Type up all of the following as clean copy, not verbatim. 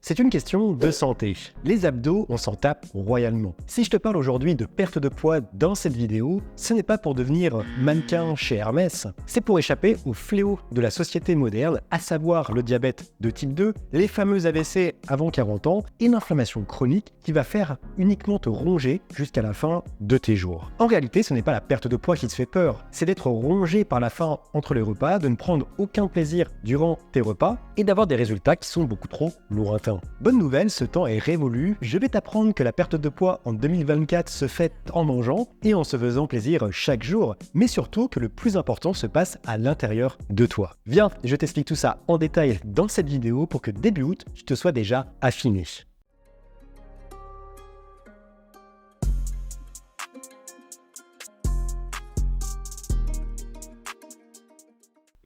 C'est une question de santé. Les abdos, on s'en tape royalement. Si je te parle aujourd'hui de perte de poids dans cette vidéo, ce n'est pas pour devenir mannequin chez Hermès, c'est pour échapper au fléau de la société moderne, à savoir le diabète de type 2, les fameux AVC avant 40 ans et l'inflammation chronique qui va faire uniquement te ronger jusqu'à la fin de tes jours. En réalité, ce n'est pas la perte de poids qui te fait peur, c'est d'être rongé par la faim entre les repas, de ne prendre aucun plaisir durant tes repas et d'avoir des résultats qui sont beaucoup trop lointains. Bonne nouvelle, ce temps est révolu. Je vais t'apprendre que la perte de poids en 2024 se fait en mangeant et en se faisant plaisir chaque jour, mais surtout que le plus important se passe à l'intérieur de toi. Viens, je t'explique tout ça en détail dans cette vidéo pour que début août, tu te sois déjà affiné.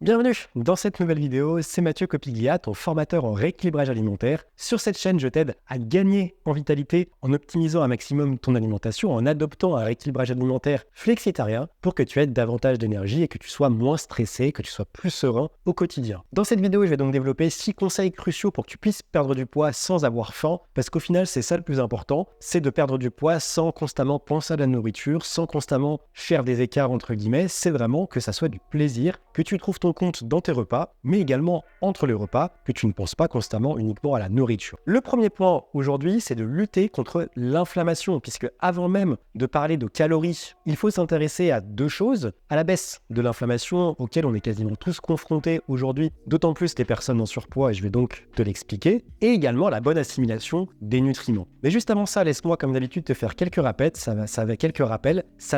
Bienvenue dans cette nouvelle vidéo, c'est Mathieu Copiglia, ton formateur en rééquilibrage alimentaire. Sur cette chaîne, je t'aide à gagner en vitalité en optimisant un maximum ton alimentation, en adoptant un rééquilibrage alimentaire flexitarien pour que tu aies davantage d'énergie et que tu sois moins stressé, que tu sois plus serein au quotidien. Dans cette vidéo, je vais donc développer 6 conseils cruciaux pour que tu puisses perdre du poids sans avoir faim, parce qu'au final, c'est ça le plus important, c'est de perdre du poids sans constamment penser à la nourriture, sans constamment faire des écarts entre guillemets, c'est vraiment que ça soit du plaisir, que tu trouves ton compte dans tes repas, mais également entre les repas, que tu ne penses pas constamment uniquement à la nourriture. Le premier point aujourd'hui, c'est de lutter contre l'inflammation, puisque avant même de parler de calories, il faut s'intéresser à deux choses, à la baisse de l'inflammation auquel on est quasiment tous confrontés aujourd'hui, d'autant plus les personnes en surpoids, et je vais donc te l'expliquer, et également à la bonne assimilation des nutriments. Mais juste avant ça, laisse-moi comme d'habitude te faire quelques rappels, ça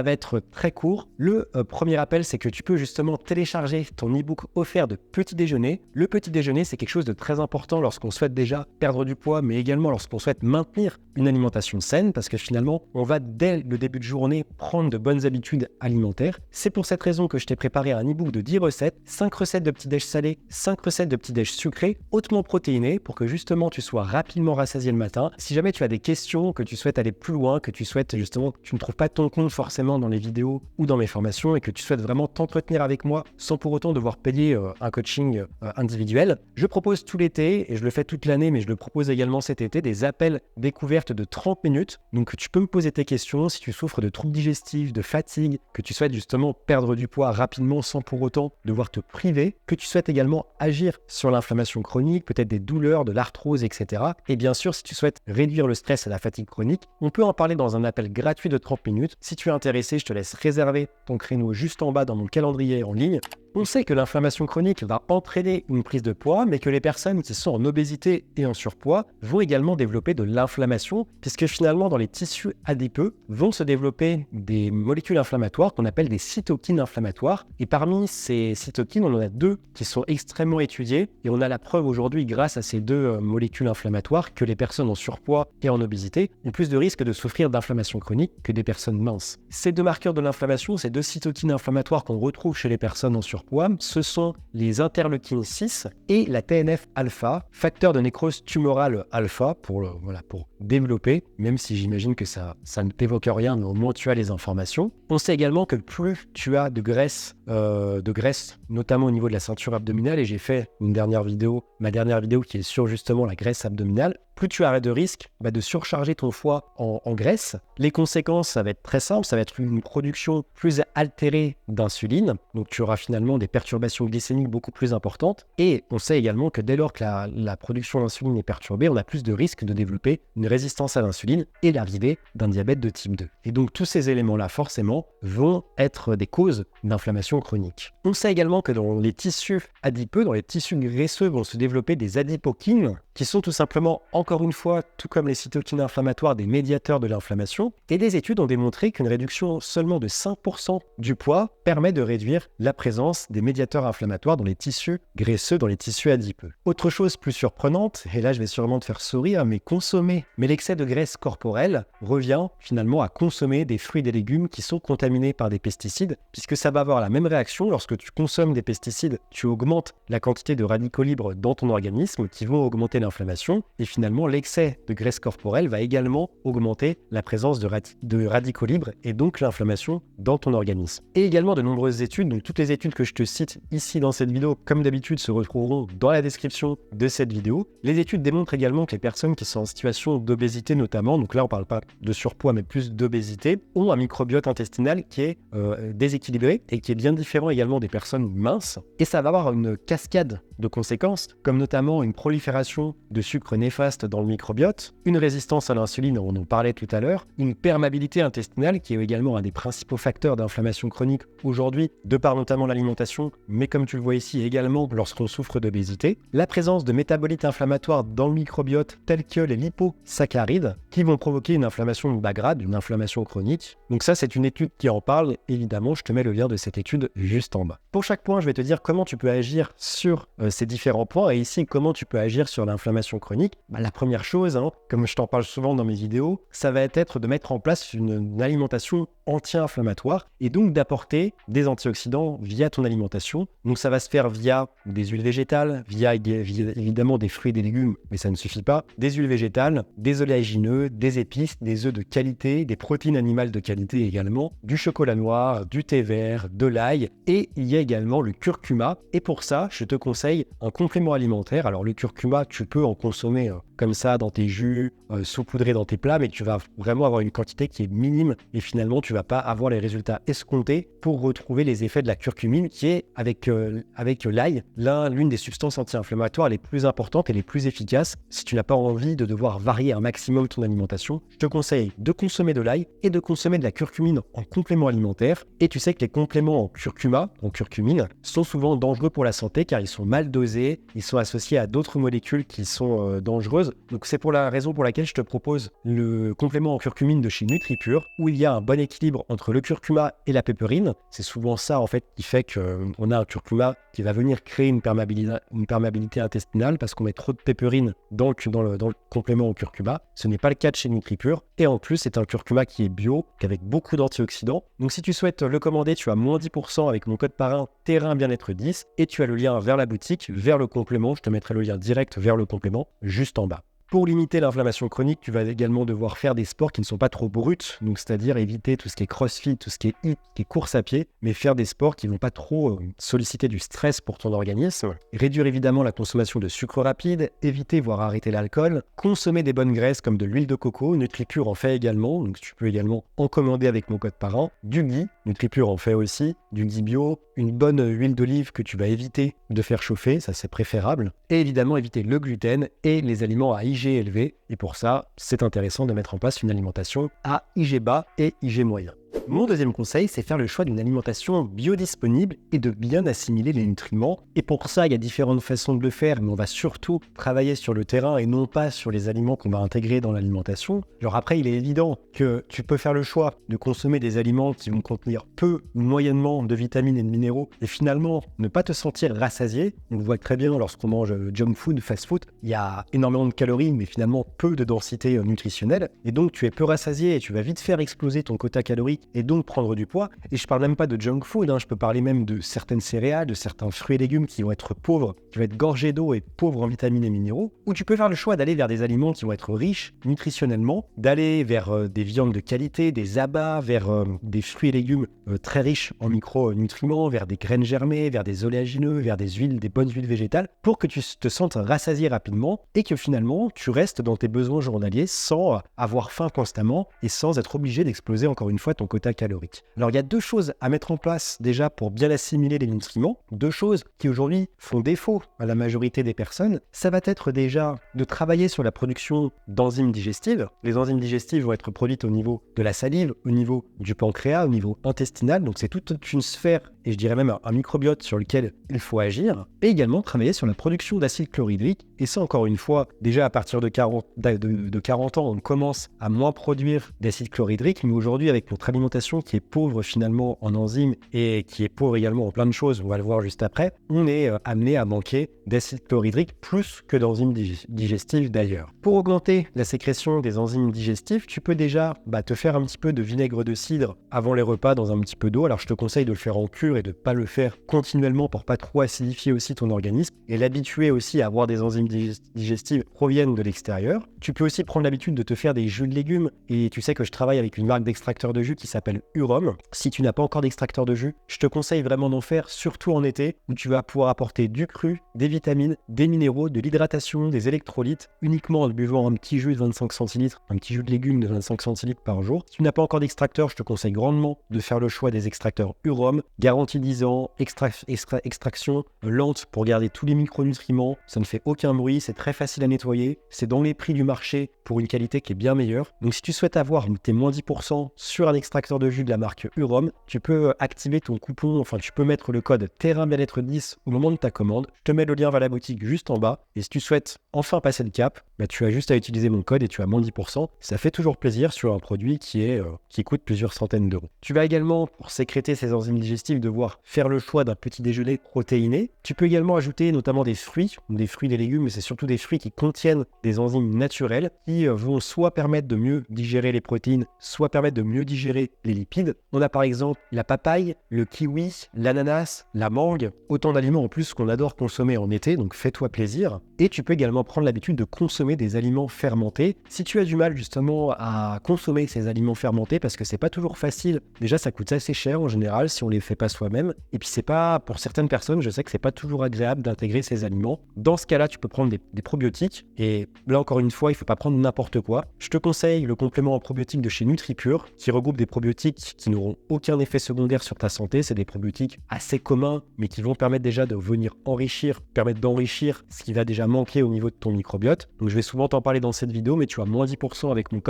va être très court. Le premier rappel, c'est que tu peux justement télécharger ton e-book offert de petit déjeuner. Le petit déjeuner, c'est quelque chose de très important lorsqu'on souhaite déjà perdre du poids, mais également lorsqu'on souhaite maintenir une alimentation saine, parce que finalement, on va dès le début de journée prendre de bonnes habitudes alimentaires. C'est pour cette raison que je t'ai préparé un e-book de 10 recettes, 5 recettes de petit-déj salé, 5 recettes de petit-déj sucré, hautement protéinées, pour que justement tu sois rapidement rassasié le matin. Si jamais tu as des questions, que tu souhaites aller plus loin, que tu souhaites justement, tu ne trouves pas ton compte forcément dans les vidéos ou dans mes formations, et que tu souhaites vraiment t'entretenir avec moi sans pour autant devoir payer un coaching individuel. Je propose tout l'été, et je le fais toute l'année, mais je le propose également cet été, des appels découvertes de 30 minutes. Donc tu peux me poser tes questions si tu souffres de troubles digestifs, de fatigue, que tu souhaites justement perdre du poids rapidement sans pour autant devoir te priver, que tu souhaites également agir sur l'inflammation chronique, peut-être des douleurs, de l'arthrose, etc. Et bien sûr, si tu souhaites réduire le stress et la fatigue chronique, on peut en parler dans un appel gratuit de 30 minutes. Si tu es intéressé, je te laisse réserver ton créneau juste en bas dans mon calendrier en ligne. On sait que l'inflammation chronique va entraîner une prise de poids, mais que les personnes qui sont en obésité et en surpoids vont également développer de l'inflammation, puisque finalement dans les tissus adipeux vont se développer des molécules inflammatoires qu'on appelle des cytokines inflammatoires. Et parmi ces cytokines, on en a deux qui sont extrêmement étudiées, et on a la preuve aujourd'hui grâce à ces deux molécules inflammatoires que les personnes en surpoids et en obésité ont plus de risques de souffrir d'inflammation chronique que des personnes minces. Ces deux marqueurs de l'inflammation, ces deux cytokines inflammatoires qu'on retrouve chez les personnes en surpoids, ce sont les interleukines 6 et la TNF-alpha, facteur de nécrose tumorale alpha pour développer, même si j'imagine que ça ne t'évoque rien, mais au moins tu as les informations. On sait également que plus tu as de graisse, notamment au niveau de la ceinture abdominale, et j'ai fait ma dernière vidéo qui est sur justement la graisse abdominale, plus tu as de risque de surcharger ton foie en graisse. Les conséquences, ça va être très simple, ça va être une production plus altérée d'insuline, donc tu auras finalement des perturbations glycémiques beaucoup plus importantes, et on sait également que dès lors que la production d'insuline est perturbée, on a plus de risques de développer une résistance à l'insuline et l'arrivée d'un diabète de type 2. Et donc tous ces éléments-là, forcément, vont être des causes d'inflammation chronique. On sait également que dans les tissus adipeux, dans les tissus graisseux, vont se développer des adipokines, qui sont tout simplement, encore une fois, tout comme les cytokines inflammatoires, des médiateurs de l'inflammation. Et des études ont démontré qu'une réduction seulement de 5% du poids permet de réduire la présence des médiateurs inflammatoires dans les tissus graisseux, dans les tissus adipeux. Autre chose plus surprenante, et là je vais sûrement te faire sourire, mais l'excès de graisse corporelle revient finalement à consommer des fruits et des légumes qui sont contaminés par des pesticides, puisque ça va avoir la même réaction. Lorsque tu consommes des pesticides, tu augmentes la quantité de radicaux libres dans ton organisme qui vont augmenter l'inflammation, et finalement finalement, l'excès de graisse corporelle va également augmenter la présence de radicaux libres et donc l'inflammation dans ton organisme. Et également de nombreuses études, donc toutes les études que je te cite ici dans cette vidéo, comme d'habitude, se retrouveront dans la description de cette vidéo. Les études démontrent également que les personnes qui sont en situation d'obésité notamment, donc là on ne parle pas de surpoids mais plus d'obésité, ont un microbiote intestinal qui est déséquilibré et qui est bien différent également des personnes minces. Et ça va avoir une cascade de conséquences, comme notamment une prolifération de sucres néfastes dans le microbiote, une résistance à l'insuline, on en parlait tout à l'heure, une perméabilité intestinale qui est également un des principaux facteurs d'inflammation chronique aujourd'hui, de par notamment l'alimentation, mais comme tu le vois ici également lorsqu'on souffre d'obésité, la présence de métabolites inflammatoires dans le microbiote tels que les liposaccharides qui vont provoquer une inflammation de bas grade, une inflammation chronique. Donc ça, c'est une étude qui en parle. Évidemment, je te mets le lien de cette étude juste en bas. Pour chaque point, je vais te dire comment tu peux agir sur ces différents points et ici, comment tu peux agir sur l'inflammation chronique. La première chose, comme je t'en parle souvent dans mes vidéos, ça va être de mettre en place une alimentation anti-inflammatoire et donc d'apporter des antioxydants via ton alimentation. Donc ça va se faire via des huiles végétales, via évidemment des fruits et des légumes, mais ça ne suffit pas, des huiles végétales, des oléagineux, des épices, des œufs de qualité, des protéines animales de qualité également, du chocolat noir, du thé vert, de l'ail et il y a également le curcuma. Et pour ça, je te conseille un complément alimentaire. Alors le curcuma, tu peux en consommer comme ça dans tes jus, saupoudré dans tes plats, mais tu vas vraiment avoir une quantité qui est minime et finalement tu vas pas avoir les résultats escomptés pour retrouver les effets de la curcumine qui est avec l'ail l'une des substances anti-inflammatoires les plus importantes et les plus efficaces. Si tu n'as pas envie de devoir varier un maximum ton alimentation, je te conseille de consommer de l'ail et de consommer de la curcumine en complément alimentaire. Et tu sais que les compléments en curcumine, sont souvent dangereux pour la santé car ils sont mal dosés, ils sont associés à d'autres molécules qui sont dangereuses. Donc c'est pour la raison pour laquelle je te propose le complément en curcumine de chez NutriPure où il y a un bon équilibre entre le curcuma et la péperine. C'est souvent ça en fait qui fait qu'on a un curcuma qui va venir créer une perméabilité intestinale parce qu'on met trop de péperine dans le complément au curcuma. Ce n'est pas le cas de chez NutriPure et en plus c'est un curcuma qui est bio, avec beaucoup d'antioxydants. Donc si tu souhaites le commander, tu as moins 10% avec mon code parrain Terrain Bien-être 10 et tu as le lien vers la boutique, vers le complément. Je te mettrai le lien direct vers le complément juste en bas. Pour limiter l'inflammation chronique, tu vas également devoir faire des sports qui ne sont pas trop bruts, donc c'est-à-dire éviter tout ce qui est crossfit, tout ce qui est HIIT, qui est course à pied, mais faire des sports qui ne vont pas trop solliciter du stress pour ton organisme. Réduire évidemment la consommation de sucre rapide, éviter voire arrêter l'alcool, consommer des bonnes graisses comme de l'huile de coco, NutriPure en fait également, donc tu peux également en commander avec mon code parrain, du ghee, NutriPure en fait aussi, du ghee bio, une bonne huile d'olive que tu vas éviter de faire chauffer, ça c'est préférable, et évidemment éviter le gluten et les aliments à IG élevé. Et pour ça, c'est intéressant de mettre en place une alimentation à IG bas et IG moyen. Mon deuxième conseil, c'est faire le choix d'une alimentation biodisponible et de bien assimiler les nutriments. Et pour ça, il y a différentes façons de le faire, mais on va surtout travailler sur le terrain et non pas sur les aliments qu'on va intégrer dans l'alimentation. Alors après, il est évident que tu peux faire le choix de consommer des aliments qui vont contenir peu ou moyennement de vitamines et de minéraux et finalement ne pas te sentir rassasié. On le voit très bien lorsqu'on mange junk food, fast food, il y a énormément de calories, mais finalement peu de densité nutritionnelle. Et donc tu es peu rassasié et tu vas vite faire exploser ton quota calorique et donc prendre du poids. Et je parle même pas de junk food, je peux parler même de certaines céréales, de certains fruits et légumes qui vont être pauvres, qui vont être gorgés d'eau et pauvres en vitamines et minéraux. Ou tu peux faire le choix d'aller vers des aliments qui vont être riches nutritionnellement, d'aller vers des viandes de qualité, des abats, vers des fruits et légumes très riches en micronutriments, vers des graines germées, vers des oléagineux, vers des huiles, des bonnes huiles végétales, pour que tu te sentes rassasié rapidement et que finalement tu restes dans tes besoins journaliers sans avoir faim constamment et sans être obligé d'exploser encore une fois ton quota calorique. Alors il y a deux choses à mettre en place déjà pour bien assimiler les nutriments, deux choses qui aujourd'hui font défaut à la majorité des personnes. Ça va être déjà de travailler sur la production d'enzymes digestives. Les enzymes digestives vont être produites au niveau de la salive, au niveau du pancréas, au niveau intestinal, donc c'est toute une sphère et je dirais même un microbiote sur lequel il faut agir, et également travailler sur la production d'acide chlorhydrique. Et ça, encore une fois, déjà à partir de 40 ans, on commence à moins produire d'acide chlorhydrique, mais aujourd'hui, avec notre alimentation qui est pauvre finalement en enzymes et qui est pauvre également en plein de choses, on va le voir juste après, on est amené à manquer d'acide chlorhydrique plus que d'enzymes digestives d'ailleurs. Pour augmenter la sécrétion des enzymes digestives, tu peux déjà te faire un petit peu de vinaigre de cidre avant les repas dans un petit peu d'eau. Alors je te conseille de le faire en cure dur et de ne pas le faire continuellement pour pas trop acidifier aussi ton organisme et l'habituer aussi à avoir des enzymes digestives proviennent de l'extérieur. Tu peux aussi prendre l'habitude de te faire des jus de légumes et tu sais que je travaille avec une marque d'extracteur de jus qui s'appelle Urom. Si tu n'as pas encore d'extracteur de jus, je te conseille vraiment d'en faire, surtout en été où tu vas pouvoir apporter du cru, des vitamines, des minéraux, de l'hydratation, des électrolytes uniquement en buvant un petit jus de 25 centilitres, un petit jus de légumes de 25 centilitres par jour. Si tu n'as pas encore d'extracteur, je te conseille grandement de faire le choix des extracteurs Urom, garantie 10 ans, extraction lente pour garder tous les micronutriments, ça ne fait aucun bruit, c'est très facile à nettoyer, c'est dans les prix du marché pour une qualité qui est bien meilleure. Donc si tu souhaites avoir tes moins 10% sur un extracteur de jus de la marque Urom, tu peux activer ton coupon, enfin tu peux mettre le code Terrain Bien-être 10 au moment de ta commande. Je te mets le lien vers la boutique juste en bas. Et si tu souhaites enfin passer le cap, tu as juste à utiliser mon code et tu as moins 10%. Ça fait toujours plaisir sur un produit qui coûte plusieurs centaines d'euros. Tu vas également, pour sécréter ces enzymes digestives, devoir faire le choix d'un petit déjeuner protéiné. Tu peux également ajouter notamment des fruits, des légumes, mais c'est surtout des fruits qui contiennent des enzymes naturelles qui vont soit permettre de mieux digérer les protéines, soit permettre de mieux digérer les lipides. On a par exemple la papaye, le kiwi, l'ananas, la mangue, autant d'aliments en plus qu'on adore consommer en été, donc fais-toi plaisir. Et tu peux également prendre l'habitude de consommer des aliments fermentés. Si tu as du mal justement à consommer ces aliments fermentés, parce que c'est pas toujours facile, déjà ça coûte assez cher en général si on les fait pas soi-même, et puis c'est pas, pour certaines personnes, je sais que c'est pas toujours agréable d'intégrer ces aliments. Dans ce cas-là, tu peux prendre des probiotiques, et là encore une fois, il faut pas prendre n'importe quoi. Je te conseille le complément en probiotiques de chez NutriPure, qui regroupe des probiotiques qui n'auront aucun effet secondaire sur ta santé. C'est des probiotiques assez communs, mais qui vont permettre déjà de venir permettre d'enrichir ce qui va déjà manquer au niveau de ton microbiote. Donc je vais souvent t'en parler dans cette vidéo, mais tu as moins 10% avec mon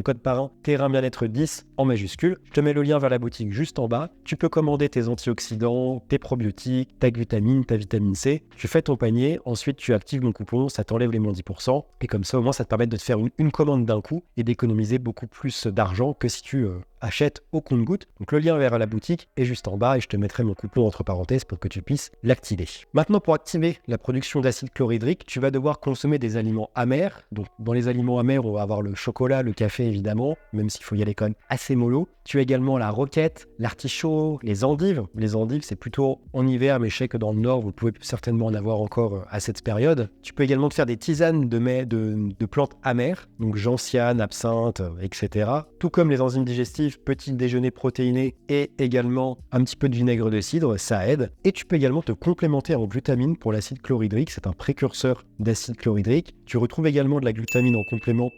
code parrain Terrain Bien-être 10 en majuscule. Je te mets le lien vers la boutique juste en bas. Tu peux commander tes antioxydants, tes probiotiques, ta glutamine, ta vitamine C. Tu fais ton panier, ensuite tu actives mon coupon, ça t'enlève les moins 10%. Et comme ça, au moins, ça te permet de te faire une commande d'un coup et d'économiser beaucoup plus d'argent que si tu achètes au compte-gouttes. Donc le lien vers la boutique est juste en bas et je te mettrai mon coupon entre parenthèses pour que tu puisses l'activer. Maintenant, pour activer la production d'acide chlorhydrique, tu vas devoir consommer des aliments amers. Donc dans les aliments amers, on va avoir le chocolat, le café évidemment, même s'il faut y aller quand même assez mollo. Tu as également la roquette, l'artichaut, les endives. Les endives, c'est plutôt en hiver, mais je sais que dans le nord, vous pouvez certainement en avoir encore à cette période. Tu peux également te faire des tisanes de plantes amères, donc gentiane, absinthe, etc. Tout comme les enzymes digestives, petit déjeuner protéiné et également un petit peu de vinaigre de cidre, ça aide. Et tu peux également te complémenter en glutamine pour l'acide chlorhydrique, c'est un précurseur d'acide chlorhydrique. Tu retrouves également de la glutamine en complément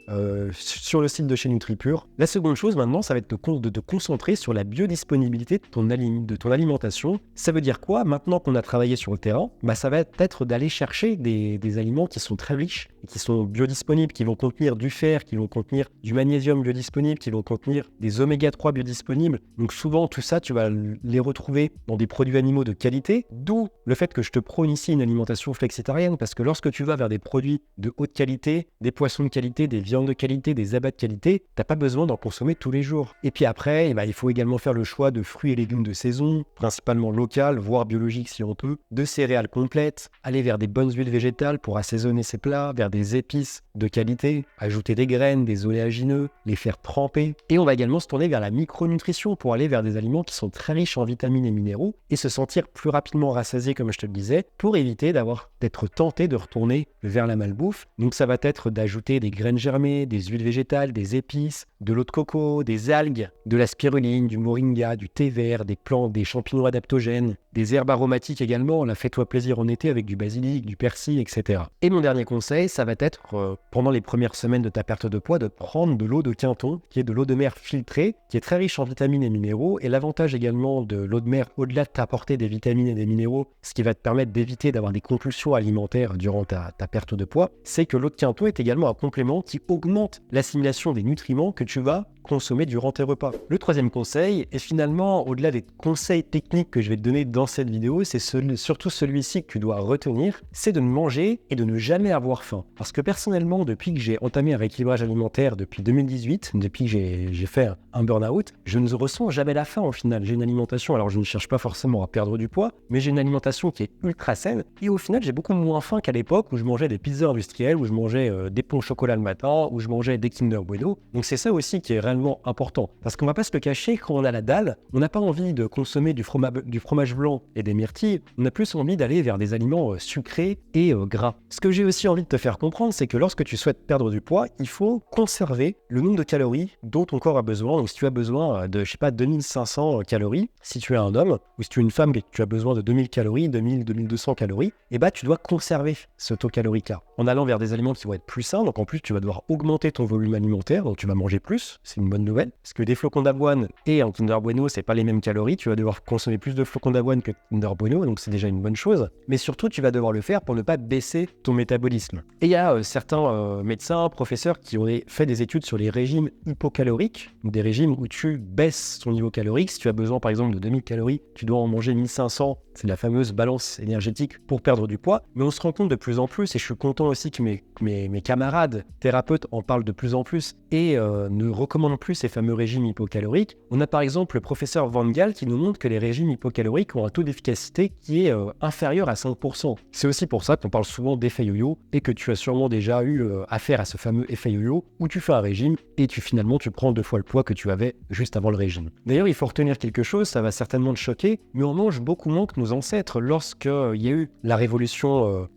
sur le site de chez NutriPure. La seconde chose maintenant, ça va être de te concentrer sur la biodisponibilité de ton alimentation. Ça veut dire quoi? Maintenant qu'on a travaillé sur le terrain, ça va être d'aller chercher des aliments qui sont très riches et qui sont biodisponibles, qui vont contenir du fer, qui vont contenir du magnésium biodisponible, qui vont contenir des oméga 3 biodisponibles. Donc souvent tout ça, tu vas les retrouver dans des produits animaux de qualité, d'où le fait que je te prône ici une alimentation flexitarienne, parce que lorsque tu vas vers des produits de haute qualité, des poissons de qualité, des viandes de qualité, des abats de qualité, t'as pas besoin d'en consommer tous les jours. Et puis après, il faut également faire le choix de fruits et légumes de saison, principalement locales, voire biologiques si on peut, de céréales complètes, aller vers des bonnes huiles végétales pour assaisonner ses plats, vers des épices de qualité, ajouter des graines, des oléagineux, les faire tremper. Et on va également se tourner vers la micronutrition pour aller vers des aliments qui sont très riches en vitamines et minéraux et se sentir plus rapidement rassasié, comme je te le disais, pour éviter d'être tenté de retourner vers la malbouffe. Donc ça va être d'ajouter des graines germées, des huiles végétales, des épices, de l'eau de coco, des algues, de la spiruline, du moringa, du thé vert, des plantes, des champignons adaptogènes, des herbes aromatiques également. Là, fais-toi plaisir en été avec du basilic, du persil, etc. Et mon dernier conseil, ça va être, pendant les premières semaines de ta perte de poids, de prendre de l'eau de Quinton, qui est de l'eau de mer filtrée, qui est très riche en vitamines et minéraux. Et l'avantage également de l'eau de mer, au-delà de t'apporter des vitamines et des minéraux, ce qui va te permettre d'éviter d'avoir des compulsions alimentaires durant ta perte de poids, c'est que l'eau de Quinton est également un complément qui augmente l'assimilation des nutriments que tu vas consommer durant tes repas. Le troisième conseil, et finalement, au-delà des conseils techniques que je vais te donner dans cette vidéo, c'est surtout celui-ci que tu dois retenir, c'est de ne manger et de ne jamais avoir faim. Parce que personnellement, depuis que j'ai entamé un rééquilibrage alimentaire depuis 2018, depuis que j'ai fait un burn-out, je ne ressens jamais la faim au final. J'ai une alimentation, alors je ne cherche pas forcément à perdre du poids, mais j'ai une alimentation qui est ultra saine, et au final, j'ai beaucoup moins faim qu'à l'époque où je mangeais des pizzas industrielles, où je mangeais des ponts au chocolat le matin, où je mangeais des Kinder Bueno. Donc c'est ça aussi qui est réellement important. Parce qu'on va pas se le cacher, quand on a la dalle, on n'a pas envie de consommer du fromage blanc et des myrtilles, on a plus envie d'aller vers des aliments sucrés et gras. Ce que j'ai aussi envie de te faire comprendre, c'est que lorsque tu souhaites perdre du poids, il faut conserver le nombre de calories dont ton corps a besoin. Donc si tu as besoin de, 2500 calories, si tu es un homme, ou si tu es une femme et que tu as besoin de 2000 calories, 2000, 2200 calories, et tu dois conserver ce taux calorique-là en allant vers des aliments qui vont être plus sains. Donc en plus, tu vas devoir augmenter ton volume alimentaire, donc tu vas manger plus, c'est une bonne nouvelle. Parce que des flocons d'avoine et un Kinder Bueno, c'est pas les mêmes calories, tu vas devoir consommer plus de flocons d'avoine que de Kinder Bueno, donc c'est déjà une bonne chose. Mais surtout, tu vas devoir le faire pour ne pas baisser ton métabolisme. Et il y a certains médecins, professeurs qui ont fait des études sur les régimes hypocaloriques, des régimes où tu baisses ton niveau calorique. Si tu as besoin par exemple de 2000 calories, tu dois en manger 1500, c'est la fameuse balance énergétique pour perdre du poids. Mais on se rend compte de plus en plus, et je suis content aussi que mes camarades thérapeutes en parlent de plus en plus et ne recommandent plus ces fameux régimes hypocaloriques. On a par exemple le professeur Van Gaal qui nous montre que les régimes hypocaloriques ont un taux d'efficacité qui est inférieur à 5%. C'est aussi pour ça qu'on parle souvent d'effet yo-yo et que tu as sûrement déjà eu affaire à ce fameux effet yo-yo où tu fais un régime et finalement tu prends 2 fois le poids que tu avais juste avant le régime. D'ailleurs, il faut retenir quelque chose, ça va certainement te choquer, mais on mange beaucoup moins que nos ancêtres. Lorsqu'il y a eu la révolution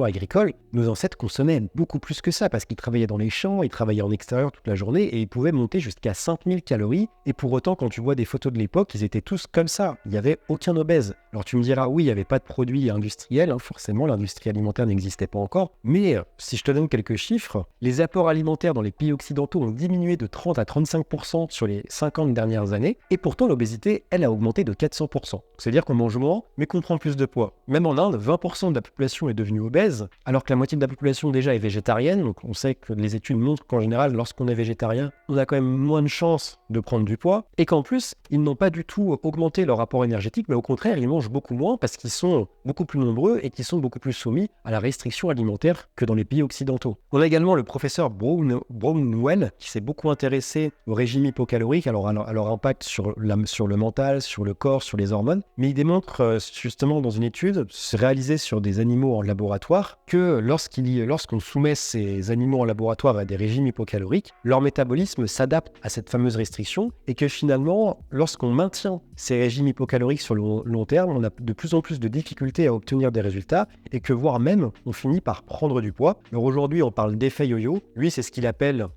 agricole, nos ancêtres consommaient beaucoup plus que ça parce qu'ils travaillaient dans les champs, ils travaillaient en extérieur toute la journée et ils pouvaient monter jusqu'à 5000 calories. Et pour autant, quand tu vois des photos de l'époque, ils étaient tous comme ça. Il n'y avait aucun obèse. Alors tu me diras, oui, il n'y avait pas de produits industriels, forcément, l'industrie alimentaire n'existait pas encore. Mais si je te donne quelques chiffres, les apports alimentaires dans les pays occidentaux ont diminué de 30 à 35% sur les 50 dernières années. Et pourtant, l'obésité, elle a augmenté de 400%. C'est-à-dire qu'on mange moins, mais qu'on prend plus de poids. Même en Inde, 20% de la population est devenue obèse, alors que la moitié de la population déjà est végétarienne. Donc on sait que les études montrent qu'en général, lorsqu'on est végétarien, on a quand même moins de chances de prendre du poids. Et qu'en plus, ils n'ont pas du tout augmenté leur apport énergétique, mais au contraire, ils mangent beaucoup moins parce qu'ils sont beaucoup plus nombreux et qu'ils sont beaucoup plus soumis à la restriction alimentaire que dans les pays occidentaux. On a également le professeur Brownell qui s'est beaucoup intéressé au régime hypocalorique, alors à leur impact sur le mental, sur le corps, sur les hormones. Mais il démontre justement dans une étude réalisée sur des animaux en laboratoire que lorsqu'on soumet ces animaux en laboratoire à des régimes hypocaloriques, leur métabolisme s'adapte à cette fameuse restriction et que finalement, lorsqu'on maintient ces régimes hypocaloriques sur le long terme, on a de plus en plus de difficultés à obtenir des résultats et que voire même on finit par prendre du poids. Alors aujourd'hui, on parle d'effet yo-yo. Lui, c'est ce qu'il appelle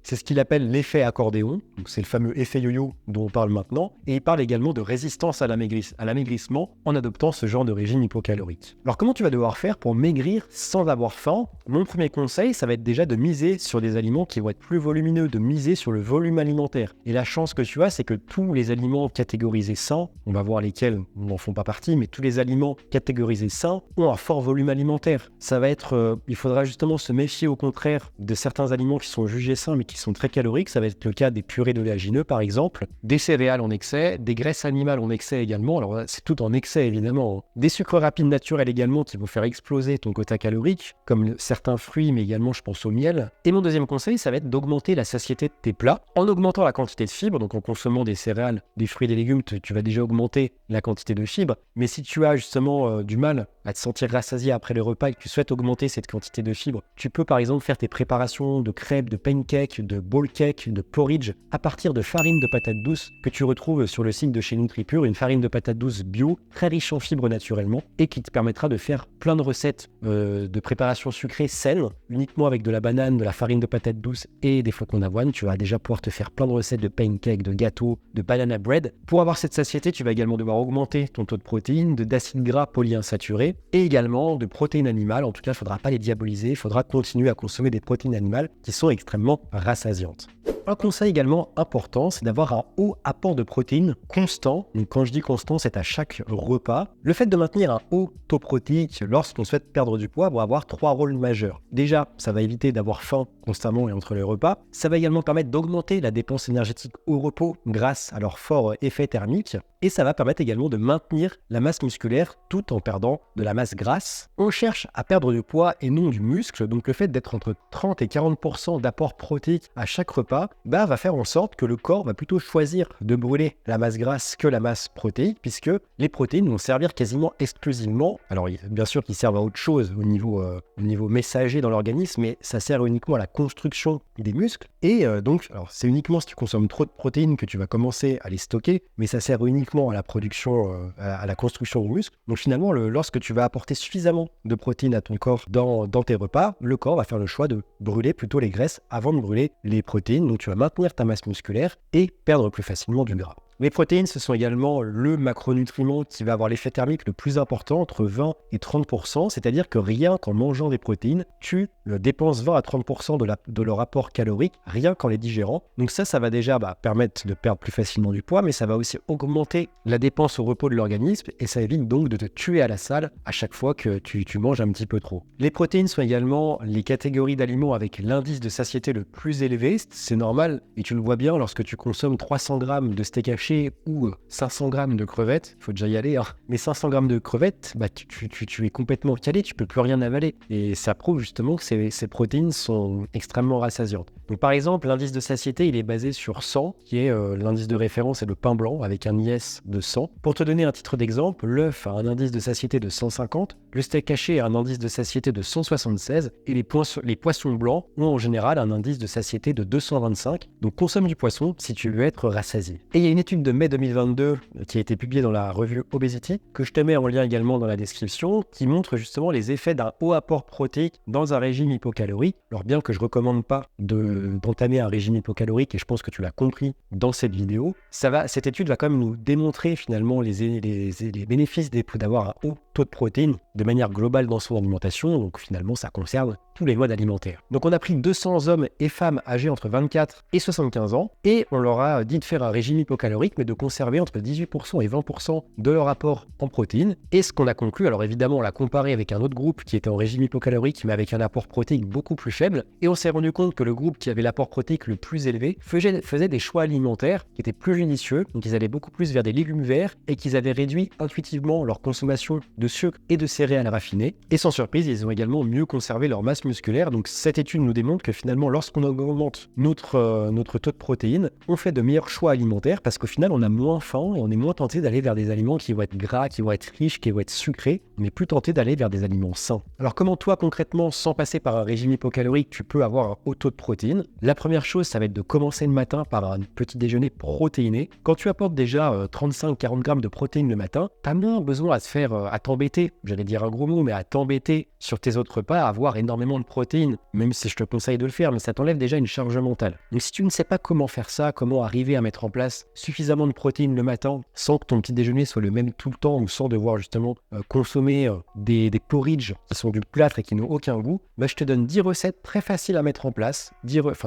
l'effet accordéon. Donc c'est le fameux effet yo-yo dont on parle maintenant. Et il parle également de résistance à l'amaigrissement en adoptant ce genre de régime hypocalorique. Alors comment tu vas devoir faire pour maigrir sans avoir faim? Mon premier conseil, ça va être déjà de miser sur des aliments qui vont être plus volumineux, de miser sur le volume alimentaire. Et la chance que tu as, c'est que tous les aliments catégorisés sains, on va voir lesquels n'en font pas partie, mais tous les aliments catégorisés sains ont un fort volume alimentaire. Ça va être, il faudra justement se méfier au contraire de certains aliments qui sont jugés sains mais qui sont très caloriques. Ça va être le cas des purées d'oléagineux par exemple, des céréales en excès, des graisses animales en excès également. Alors c'est tout en excès évidemment. Des sucres rapides naturels également qui vont faire exploser ton quota calorique, comme certains fruits, mais également je pense au miel. Et mon deuxième conseil, ça va être d'augmenter la satiété de tes plats en augmentant la quantité de fibres. Donc en consommant des céréales, des fruits et des légumes, tu vas déjà augmenter la quantité de fibres. Mais si tu as justement du mal à te sentir rassasié après le repas et que tu souhaites augmenter cette quantité de fibres, tu peux par exemple faire tes préparations de crêpes, de pancakes, de bowl cake, de porridge à partir de farine de patate douce que tu retrouves sur le site de chez NutriPure, une farine de patate douce bio, très riche en fibres naturellement et qui te permettra de faire plein de recettes de préparation sucrée saine, uniquement avec de la banane, de la farine de patate douce et des flocons d'avoine. Tu vas déjà pouvoir te faire plein de recettes de pancakes, de gâteaux, de banana bread. Pour avoir cette satiété, tu vas également devoir augmenter ton taux de protéines, d'acides gras polyinsaturés et également de protéines animales. En tout cas, il ne faudra pas les diaboliser, il faudra continuer à consommer des protéines animales qui sont extrêmement rassasiantes. Un conseil également important, c'est d'avoir un haut apport de protéines constant. Donc quand je dis constant, c'est à chaque repas. Le fait de maintenir un haut taux protéique lorsqu'on souhaite perdre du poids va avoir 3 rôles majeurs. Déjà, ça va éviter d'avoir faim constamment et entre les repas. Ça va également permettre d'augmenter la dépense énergétique au repos grâce à leur fort effet thermique. Et ça va permettre également de maintenir la masse musculaire tout en perdant de la masse grasse. On cherche à perdre du poids et non du muscle. Donc le fait d'être entre 30 et 40% d'apport protéique à chaque repas va faire en sorte que le corps va plutôt choisir de brûler la masse grasse que la masse protéique, puisque les protéines vont servir quasiment exclusivement, alors bien sûr qu'ils servent à autre chose au niveau messager dans l'organisme, mais ça sert uniquement à la construction des muscles, et donc, alors c'est uniquement si tu consommes trop de protéines que tu vas commencer à les stocker, mais ça sert uniquement à la production, à la construction du muscle. Donc finalement, lorsque tu vas apporter suffisamment de protéines à ton corps dans tes repas, le corps va faire le choix de brûler plutôt les graisses avant de brûler les protéines, donc tu vas maintenir ta masse musculaire et perdre plus facilement du gras. Les protéines, ce sont également le macronutriment qui va avoir l'effet thermique le plus important, entre 20 et 30%, c'est-à-dire que rien qu'en mangeant des protéines, tu dépenses 20 à 30% de leur apport calorique, rien qu'en les digérant. Donc ça va déjà permettre de perdre plus facilement du poids, mais ça va aussi augmenter la dépense au repos de l'organisme, et ça évite donc de te tuer à la salle à chaque fois que tu manges un petit peu trop. Les protéines sont également les catégories d'aliments avec l'indice de satiété le plus élevé, c'est normal, et tu le vois bien lorsque tu consommes 300 grammes de steak haché ou 500 grammes de crevettes, il faut déjà y aller, hein. Mais 500 grammes de crevettes, tu es complètement calé, tu peux plus rien avaler. Et ça prouve justement que ces protéines sont extrêmement rassasiantes. Donc par exemple, l'indice de satiété, il est basé sur 100, qui est l'indice de référence, c'est le pain blanc avec un IS de 100. Pour te donner un titre d'exemple, l'œuf a un indice de satiété de 150, le steak haché a un indice de satiété de 176, et les poissons blancs ont en général un indice de satiété de 225. Donc consomme du poisson si tu veux être rassasié. Et il y a une étude de mai 2022 qui a été publiée dans la revue Obesity, que je te mets en lien également dans la description, qui montre justement les effets d'un haut apport protéique dans un régime hypocalorique. Alors bien que je ne recommande pas d'entamer un régime hypocalorique, et je pense que tu l'as compris dans cette vidéo, cette étude va quand même nous démontrer finalement les bénéfices d'avoir un haut taux de protéines de manière globale dans son alimentation. Donc finalement ça concerne tous les modes alimentaires. Donc on a pris 200 hommes et femmes âgés entre 24 et 75 ans, et on leur a dit de faire un régime hypocalorique, mais de conserver entre 18% et 20% de leur apport en protéines. Et ce qu'on a conclu, alors évidemment on l'a comparé avec un autre groupe qui était en régime hypocalorique mais avec un apport protéique beaucoup plus faible, et on s'est rendu compte que le groupe qui avait l'apport protéique le plus élevé faisait des choix alimentaires qui étaient plus judicieux, donc ils allaient beaucoup plus vers des légumes verts, et qu'ils avaient réduit intuitivement leur consommation de sucre et de céréales raffinées, et sans surprise ils ont également mieux conservé leur masse musculaire. Donc cette étude nous démontre que finalement lorsqu'on augmente notre taux de protéines, on fait de meilleurs choix alimentaires, parce qu'au final on a moins faim et on est moins tenté d'aller vers des aliments qui vont être gras, qui vont être riches, qui vont être sucrés. On est plus tenté d'aller vers des aliments sains. Alors comment toi concrètement, sans passer par un régime hypocalorique, tu peux avoir un haut taux de protéines? La première chose, ça va être de commencer le matin par un petit déjeuner protéiné. Quand tu apportes déjà 35-40 grammes de protéines le matin, t'as moins besoin à t'embêter, j'allais dire un gros mot, mais à t'embêter sur tes autres repas, à avoir énormément de protéines, même si je te conseille de le faire, mais ça t'enlève déjà une charge mentale. Donc si tu ne sais pas comment faire ça, comment arriver à mettre en place suffisamment de protéines le matin sans que ton petit déjeuner soit le même tout le temps, ou sans devoir justement consommer des porridge qui sont du plâtre et qui n'ont aucun goût, je te donne 10 recettes très faciles à mettre en place,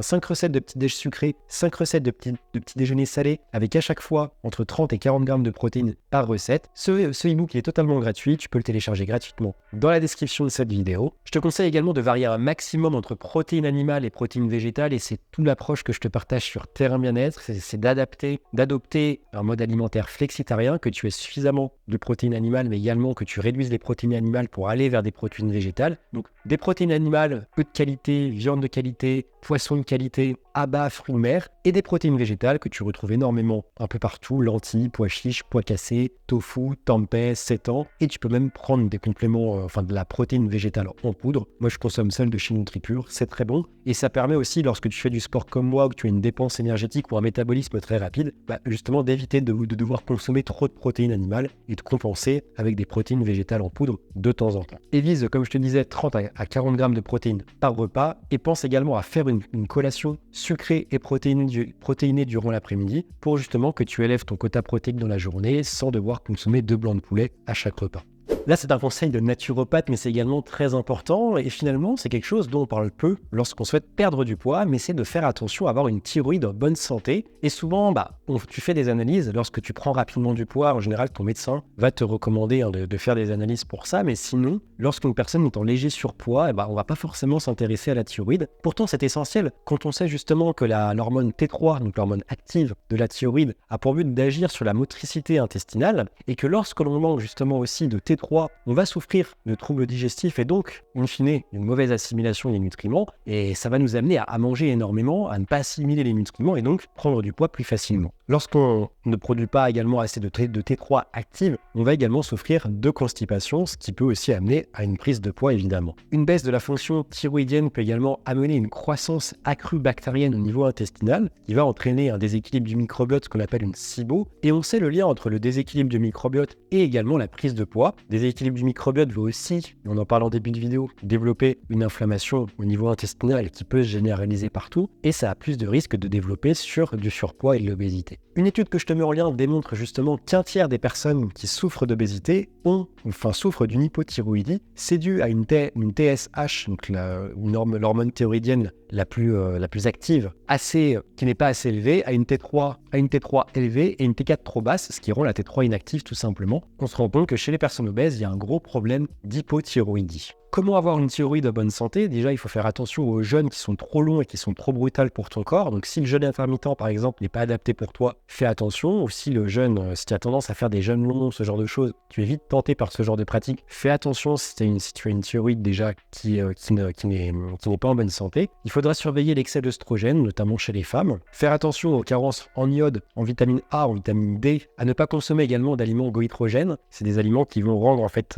5 recettes de petits déj sucrés, 5 recettes de petits déjeuners salés, avec à chaque fois entre 30 et 40 grammes de protéines par recette. Ce e-book est totalement gratuit, tu peux le télécharger gratuitement dans la description de cette vidéo. Je te conseille également de varier un maximum entre protéines animales et protéines végétales, et c'est toute l'approche que je te partage sur Terrain Bien-être, c'est d'adopter un mode alimentaire flexitarien, que tu aies suffisamment de protéines animales, mais également que tu réduises les protéines animales pour aller vers des protéines végétales. Donc des protéines animales, œufs de qualité, viande de qualité, poissons de qualité, abats, fruits de mer, et des protéines végétales que tu retrouves énormément un peu partout, lentilles, pois chiches, pois cassés, tofu, tempeh, seitan, et tu peux même prendre des compléments, de la protéine végétale en poudre. Moi je consomme celle de chez NutriPure, c'est très bon, et ça permet aussi, lorsque tu fais du sport comme moi, ou que tu as une dépense énergétique ou un métabolisme très rapide, justement d'éviter de devoir consommer trop de protéines animales et de compenser avec des protéines végétales en poudre de temps en temps. Et vise, comme je te disais, 30 à 40 grammes de protéines par repas, et pense également à faire une collation sucrée et protéinée durant l'après-midi, pour justement que tu élèves ton quota protéique dans la journée sans devoir consommer 2 blancs de poulet à chaque repas. Là, c'est un conseil de naturopathe, mais c'est également très important, et finalement, c'est quelque chose dont on parle peu lorsqu'on souhaite perdre du poids, mais c'est de faire attention à avoir une thyroïde en bonne santé. Et souvent, tu fais des analyses, lorsque tu prends rapidement du poids, en général, ton médecin va te recommander de faire des analyses pour ça, mais sinon, lorsqu'une personne est en léger surpoids, on va pas forcément s'intéresser à la thyroïde. Pourtant, c'est essentiel quand on sait justement que l'hormone T3, donc l'hormone active de la thyroïde, a pour but d'agir sur la motricité intestinale, et que lorsque l'on manque justement aussi de T3, T3, on va souffrir de troubles digestifs et donc, in fine, une mauvaise assimilation des nutriments. Et ça va nous amener à manger énormément, à ne pas assimiler les nutriments et donc prendre du poids plus facilement. Lorsqu'on ne produit pas également assez de T3 active, on va également souffrir de constipation, ce qui peut aussi amener à une prise de poids évidemment. Une baisse de la fonction thyroïdienne peut également amener une croissance accrue bactérienne au niveau intestinal, qui va entraîner un déséquilibre du microbiote, ce qu'on appelle une SIBO. Et on sait le lien entre le déséquilibre du microbiote et également la prise de poids. Le déséquilibre du microbiote va aussi, on en parle en début de vidéo, développer une inflammation au niveau intestinal qui peut se généraliser partout, et ça a plus de risques de développer sur du surpoids et de l'obésité. Une étude que je te mets en lien démontre justement qu'un tiers des personnes qui souffrent d'obésité souffrent d'une hypothyroïdie. C'est dû à une TSH, donc l'hormone thyroïdienne la plus active, qui n'est pas assez élevée, à une T3 élevée et une T4 trop basse, ce qui rend la T3 inactive tout simplement. On se rend compte que chez les personnes obèses, il y a un gros problème d'hypothyroïdie. Comment avoir une thyroïde en bonne santé? Déjà, il faut faire attention aux jeûnes qui sont trop longs et qui sont trop brutales pour ton corps. Donc, si le jeûne intermittent, par exemple, n'est pas adapté pour toi, fais attention. Ou si le jeûne, si tu as tendance à faire des jeûnes longs, ce genre de choses, tu es vite tenté par ce genre de pratique. Fais attention si tu as une thyroïde déjà qui n'est pas en bonne santé. Il faudra surveiller l'excès d'œstrogène, notamment chez les femmes. Faire attention aux carences en iode, en vitamine A, en vitamine D. À ne pas consommer également d'aliments goitrogènes. C'est des aliments qui vont rendre en fait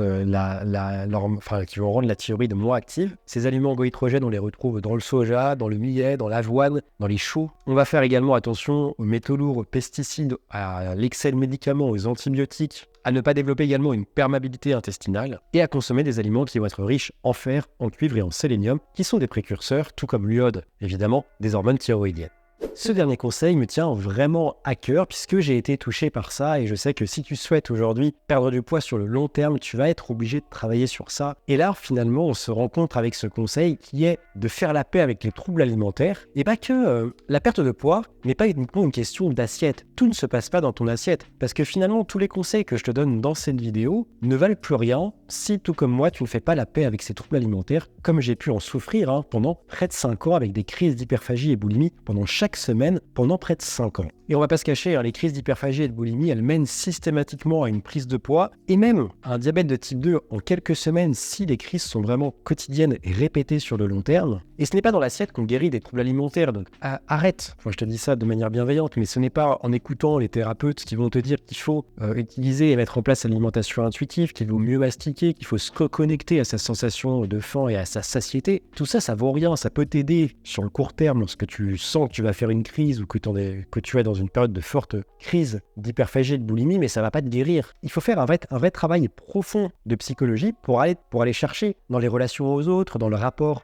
qui vont rendre la thyroïde moins active. Ces aliments goitrogènes, on les retrouve dans le soja, dans le millet, dans l'avoine, dans les choux. On va faire également attention aux métaux lourds, aux pesticides, à l'excès de médicaments, aux antibiotiques, à ne pas développer également une perméabilité intestinale et à consommer des aliments qui vont être riches en fer, en cuivre et en sélénium, qui sont des précurseurs, tout comme l'iode, évidemment, des hormones thyroïdiennes. Ce dernier conseil me tient vraiment à cœur puisque j'ai été touché par ça et je sais que si tu souhaites aujourd'hui perdre du poids sur le long terme, tu vas être obligé de travailler sur ça. Et là, finalement, on se rencontre avec ce conseil qui est de faire la paix avec les troubles alimentaires et pas que la perte de poids n'est pas uniquement une question d'assiette. Tout ne se passe pas dans ton assiette parce que finalement, tous les conseils que je te donne dans cette vidéo ne valent plus rien si, tout comme moi, tu ne fais pas la paix avec ces troubles alimentaires comme j'ai pu en souffrir pendant près de 5 ans avec des crises d'hyperphagie et boulimie pendant chaque semaine pendant près de 5 ans. Et on va pas se cacher, les crises d'hyperphagie et de boulimie, elles mènent systématiquement à une prise de poids et même à un diabète de type 2 en quelques semaines si les crises sont vraiment quotidiennes et répétées sur le long terme. Et ce n'est pas dans l'assiette qu'on guérit des troubles alimentaires, donc arrête. Je te dis ça de manière bienveillante, mais ce n'est pas en écoutant les thérapeutes qui vont te dire qu'il faut utiliser et mettre en place l'alimentation intuitive, qu'il vaut mieux mastiquer, qu'il faut se reconnecter à sa sensation de faim et à sa satiété. Tout ça, ça vaut rien, ça peut t'aider sur le court terme lorsque tu sens que tu vas faire une crise ou que tu es dans une période de forte crise d'hyperphagie et de boulimie, mais ça va pas te guérir. Il faut faire un vrai travail profond de psychologie pour aller chercher dans les relations aux autres, dans le rapport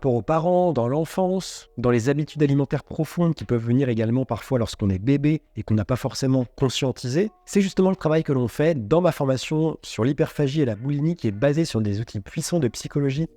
aux parents, dans l'enfance, dans les habitudes alimentaires profondes qui peuvent venir également parfois lorsqu'on est bébé et qu'on n'a pas forcément conscientisé. C'est justement le travail que l'on fait dans ma formation sur l'hyperphagie et la boulimie qui est basée sur des outils puissants de psychologie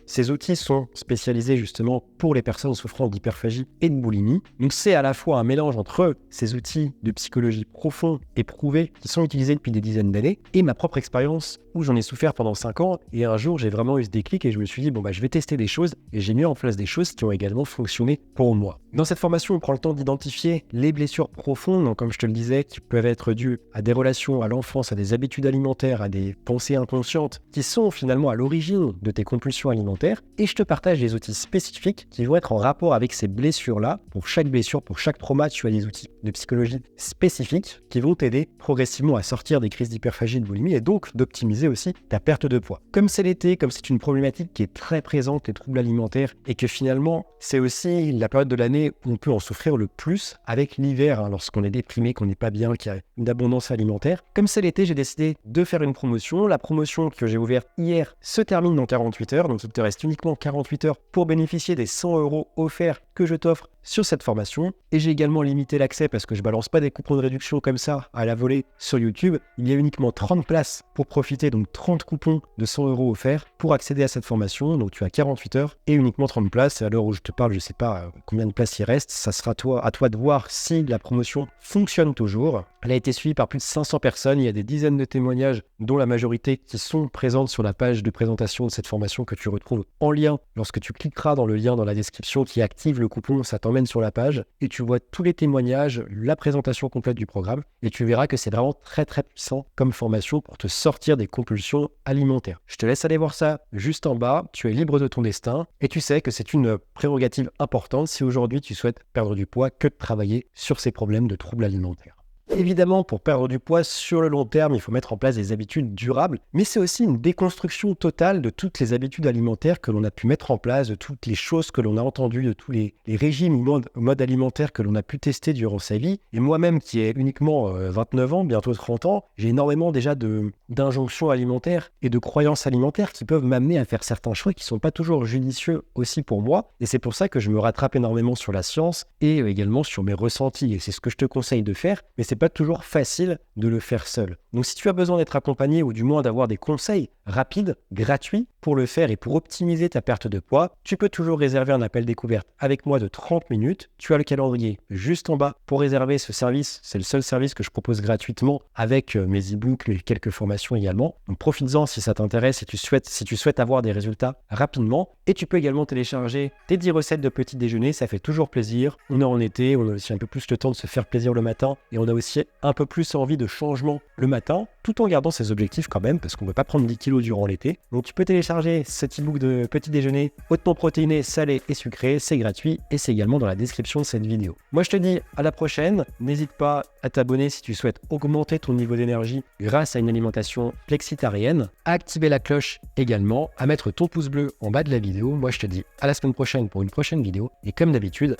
ces outils sont spécialisés justement pour les personnes souffrant d'hyperphagie et de boulimie. Donc c'est à la fois un mélange entre ces outils de psychologie profonds et prouvés qui sont utilisés depuis des dizaines d'années et ma propre expérience où j'en ai souffert pendant 5 ans et un jour j'ai vraiment eu ce déclic et je me suis dit je vais tester des choses et j'ai mis en place des choses qui ont également fonctionné pour moi. Dans cette formation, on prend le temps d'identifier les blessures profondes, donc comme je te le disais, qui peuvent être dues à des relations à l'enfance, à des habitudes alimentaires, à des pensées inconscientes qui sont finalement à l'origine de tes compulsions alimentaires et je te partage des outils spécifiques qui vont être en rapport avec ces blessures-là. Pour chaque blessure, pour chaque trauma, tu as des outils de psychologie spécifiques qui vont t'aider progressivement à sortir des crises d'hyperphagie et de boulimie et donc d'optimiser aussi ta perte de poids. Comme c'est l'été, comme c'est une problématique qui est très présente, les troubles alimentaires, et que finalement, c'est aussi la période de l'année où on peut en souffrir le plus avec l'hiver, lorsqu'on est déprimé, qu'on n'est pas bien, qu'il y a une abondance alimentaire. Comme c'est l'été, j'ai décidé de faire une promotion. La promotion que j'ai ouverte hier se termine dans 48 heures, donc il te reste uniquement 48 heures pour bénéficier des 100 € offerts que je t'offre sur cette formation. Et j'ai également limité l'accès parce que je balance pas des coupons de réduction comme ça à la volée sur YouTube. Il y a uniquement 30 places pour profiter, donc 30 coupons de 100 € offerts pour accéder à cette formation. Donc tu as 48 heures et uniquement 30 places. Et à l'heure où je te parle, je sais pas combien de places il reste. Ça sera à toi de voir si la promotion fonctionne toujours. Elle a été suivie par plus de 500 personnes. Il y a des dizaines de témoignages, dont la majorité qui sont présentes sur la page de présentation de cette formation que tu retrouves en lien lorsque tu cliqueras dans le lien dans la description qui active le coupon, ça t'emmène sur la page et tu vois tous les témoignages, la présentation complète du programme et tu verras que c'est vraiment très très puissant comme formation pour te sortir des compulsions alimentaires. Je te laisse aller voir ça juste en bas, tu es libre de ton destin et tu sais que c'est une prérogative importante si aujourd'hui tu souhaites perdre du poids que de travailler sur ces problèmes de troubles alimentaires. Évidemment, pour perdre du poids sur le long terme, il faut mettre en place des habitudes durables, mais c'est aussi une déconstruction totale de toutes les habitudes alimentaires que l'on a pu mettre en place, de toutes les choses que l'on a entendues, de tous les régimes ou modes alimentaires que l'on a pu tester durant sa vie. Et moi-même, qui ai uniquement 29 ans, bientôt 30 ans, j'ai énormément déjà d'injonctions alimentaires et de croyances alimentaires qui peuvent m'amener à faire certains choix qui ne sont pas toujours judicieux aussi pour moi. Et c'est pour ça que je me rattrape énormément sur la science et également sur mes ressentis. Et c'est ce que je te conseille de faire, mais c'est pas toujours facile de le faire seul. Donc si tu as besoin d'être accompagné ou du moins d'avoir des conseils rapides, gratuits pour le faire et pour optimiser ta perte de poids, tu peux toujours réserver un appel découverte avec moi de 30 minutes. Tu as le calendrier juste en bas pour réserver ce service. C'est le seul service que je propose gratuitement avec mes e-books et quelques formations également. Donc profites-en si ça t'intéresse et si tu souhaites avoir des résultats rapidement. Et tu peux également télécharger tes 10 recettes de petit déjeuner, ça fait toujours plaisir. On est en été, on a aussi un peu plus le temps de se faire plaisir le matin et on a aussi un peu plus envie de changement le matin, tout en gardant ses objectifs quand même, parce qu'on ne veut pas prendre 10 kilos durant l'été. Donc tu peux télécharger cet e-book de petit déjeuner hautement protéiné, salé et sucré, c'est gratuit et c'est également dans la description de cette vidéo. Moi je te dis à la prochaine, n'hésite pas à t'abonner si tu souhaites augmenter ton niveau d'énergie grâce à une alimentation flexitarienne, à activer la cloche également, à mettre ton pouce bleu en bas de la vidéo. Moi je te dis à la semaine prochaine pour une prochaine vidéo et comme d'habitude,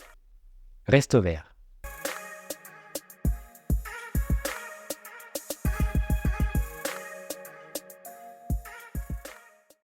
reste au vert.